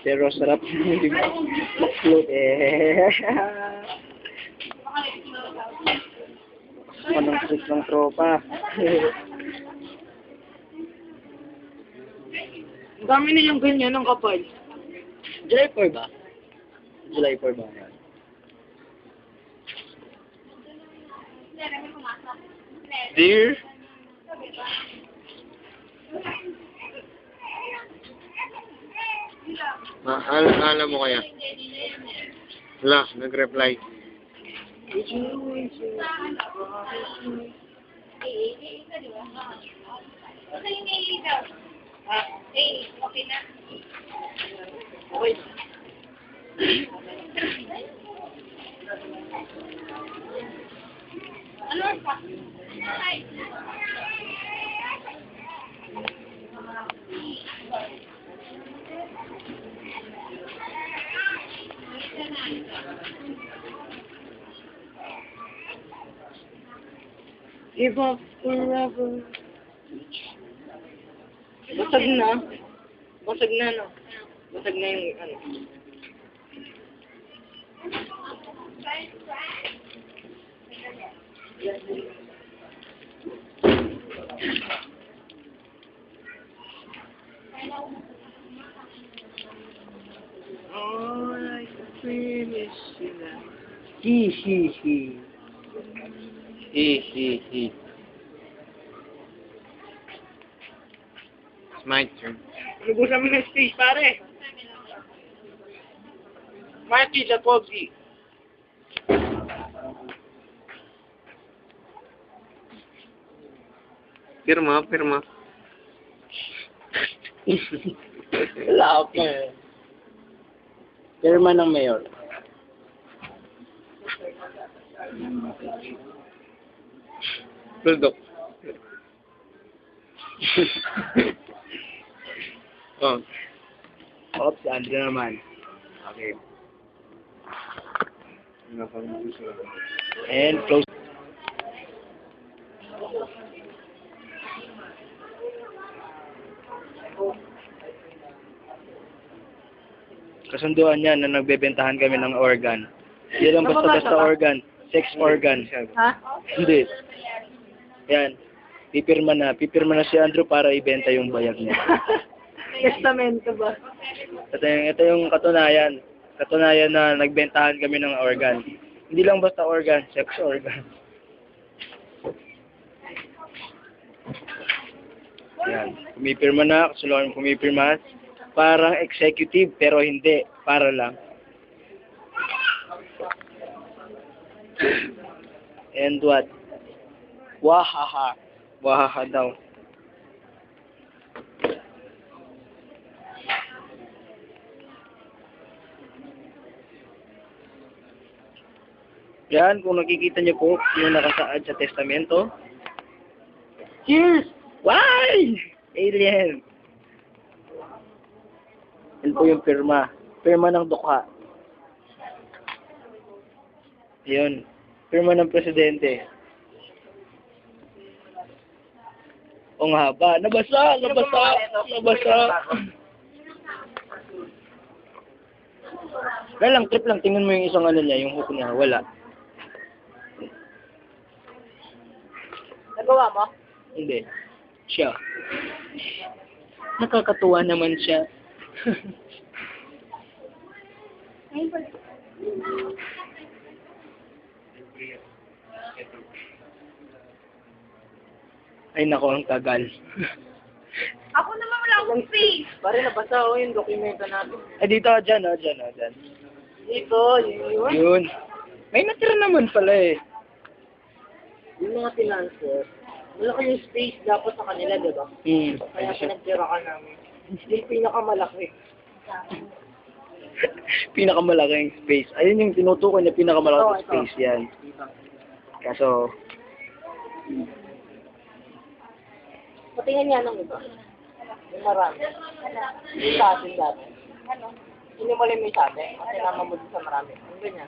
Pero sarap mag-float eh. Anong trip ng tropa? Ang dami nilang ganyan ng kapal. July 4 ba? July 4 ba yan? Dear? Alam mo kaya? Wala, nag-reply. Give up forever. Basag na. Basag na, no? Basag na yung ano. All I can feel is sila. Hi. It's my turn. Nagusan mo ng space, pare. Marty sa Popsy. Pirma. Wala pa eh. Pirma ng mayor. Tuldok. Oh. Oops, Andrew naman. Okay. And close. Kasunduan niya na nagbebentahan kami ng organ. Hindi lang basta-basta organ. Sex organ. Ha? Hindi. Yan. Pipirma na si Andrew para ibenta yung bayag niya. Testamento ba? Ito yung katunayan. Katunayan na nagbentahan kami ng organ. Hindi lang basta organ, sex organ. Yan. Pumipirma na, kasulungan pumipirma. Parang executive, pero hindi. Para lang. And what? Wahaha. Wahaha daw. Yan, kung nakikita niyo po yung nakasaad sa testamento. Cheers! Why? Alien. Yan po yung pirma. Pirma ng dukha. Yun. Pirma ng presidente. O nga ba? Nabasa! Kaya lang, trip lang. Tingnan mo yung isang ano niya, yung hook niya. Wala. Nagawa mo? Hindi. Siya. Nakakatuwa naman siya. Ay nako, ang tagal. Ako naman wala akong space. Pare, nabasa ko yung dokumento natin. Eh dito, dyan. Dito, yun. Yun. May natira naman pala eh. Yung mga financer, malaki yung space dapat sa kanila, di ba? Kaya pinagtira ka namin. Yung pinakamalaki. Pinakamalaking space. Ayun yung tinutukoy na pinakamalaking space yan. Kaso, Patingin niya ng iba. Yung marami. Yung sa atin dati. Hindi mo lang may sabi. Kasi naman mo din sa marami. Yung ganyan.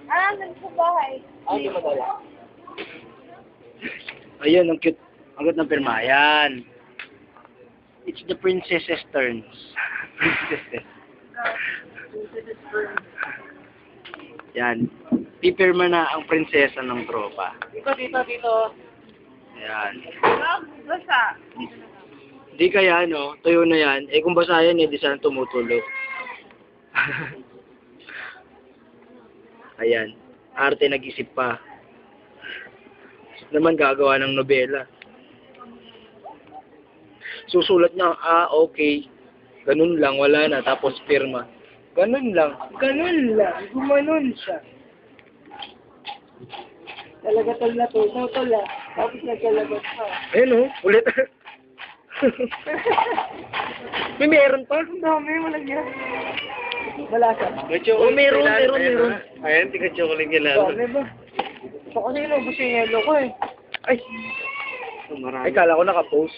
Nandito sa bahay. Hindi mo dala. ayun, ang cute. Ang cute ng pirma. Yan. It's the princess's turns. Princess. Yan. Pipirma na ang prinsesa ng tropa. Dito, dito, dito. Yan. Basta. Di kaya, no? Tuyo na yan. Eh, kung basa yan, eh, di sana tumutulog. Ayan. Arte nag-isip pa. Naman gagawa ng nobela. Susulat niya, okay. Ganun lang, wala na. Tapos pirma. Ganun lang. Ganun lang. Gumanon siya. Talaga tol na tol. No, tol ah. Tapos nagkalabas pa. Ayun, ulit. May meron pa. Ang dami, walang yan. Wala siya. Meron. Ayan, tika chocolate Dami kailangan. ba? Ito kasi inubos yung yelo ko eh. Ay, Marami. kala ko naka-post.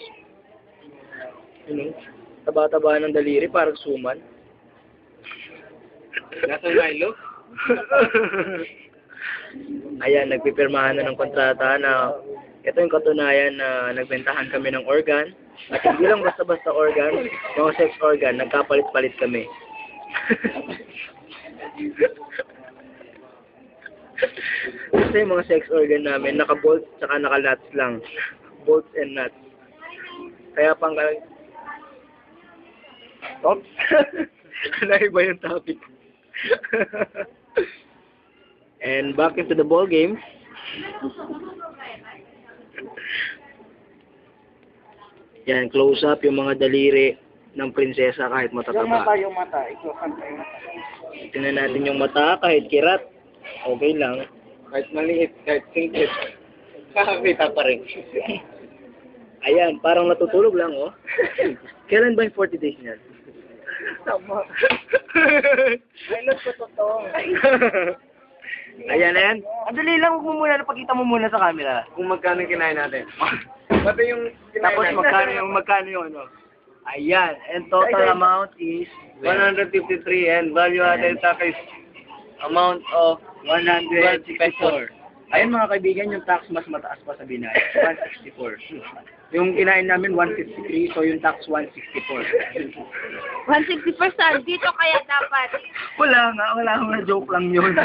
Ano? Taba-taba ng daliri, parang suman. Nasa Milo? Ayan, nagpipirmahan na ng kontrata na ito yung katunayan na nagbentahan kami ng organ. At hindi lang basta-basta organ, mga sex organ, nagkapalit-palit kami. Kasi yung mga sex organ namin, naka-bolts tsaka naka-nuts lang. Bolts and nuts. Kaya pang... Stop! Naiba yung topic. And back into the ball game. Yan, close up yung mga daliri ng prinsesa kahit Yung mata, matataba. yung mata. Ikaw, kanta yung mata. Tingnan natin yung mata kahit kirat. Okay lang. Kahit maliit, kahit singkit. Kakakita pa rin. Ayan, parang natutulog lang, oh. Kailan ba yung 40 days niyan? Tama. I love ko totoo. Ayan, ayan. Ang dali lang, huwag mo muna, napakita mo muna sa camera. Kung magkano yung kinain natin. Pati yung kinain Tapos natin. magkano yung ano. Ayan, and total amount is 153 and value added tax is amount of 164. Ayun mga kaibigan, yung tax mas mataas pa sa binay. 164. Yung kinain namin 153, so yung tax 164. 160% dito kaya dapat. Wala nga, joke lang yun.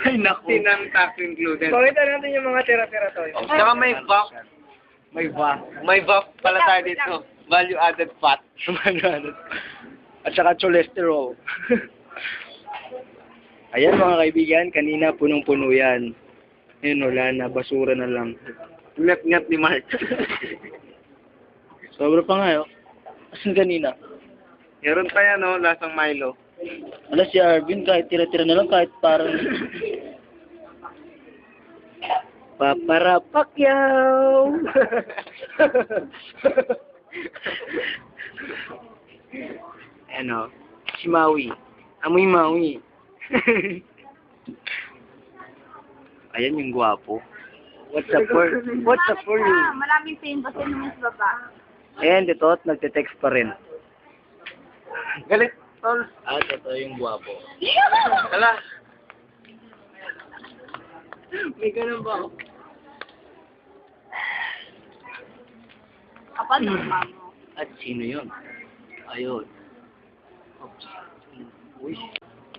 Ay naku. Sinang tax included. Pakita natin yung mga tira-tira to. Saka may VAP. May va. May VAP pala tayo dito. Value added fat. At saka cholesterol. Ayan mga kaibigan, kanina punong-puno yan. Ayun, wala na, basura na lang. Ngat-ngat ni Mark. Sobra pa nga, oh. Asan kanina? Meron pa yan, no? Lasang Milo. Wala si Arvin, kahit tira-tira na lang, kahit parang... Paparapakyaw! Ano? Si Maui. Amoy Maui. Ayan yung gwapo. What's up for you? Maraming famous din naman sa baba. Ayan, dito, nagte-text pa rin. Galit, tol. At ito yung gwapo. Hala. May ganun ba? Kapal naman mo. At sino yun? Ayun. Oops. Uy.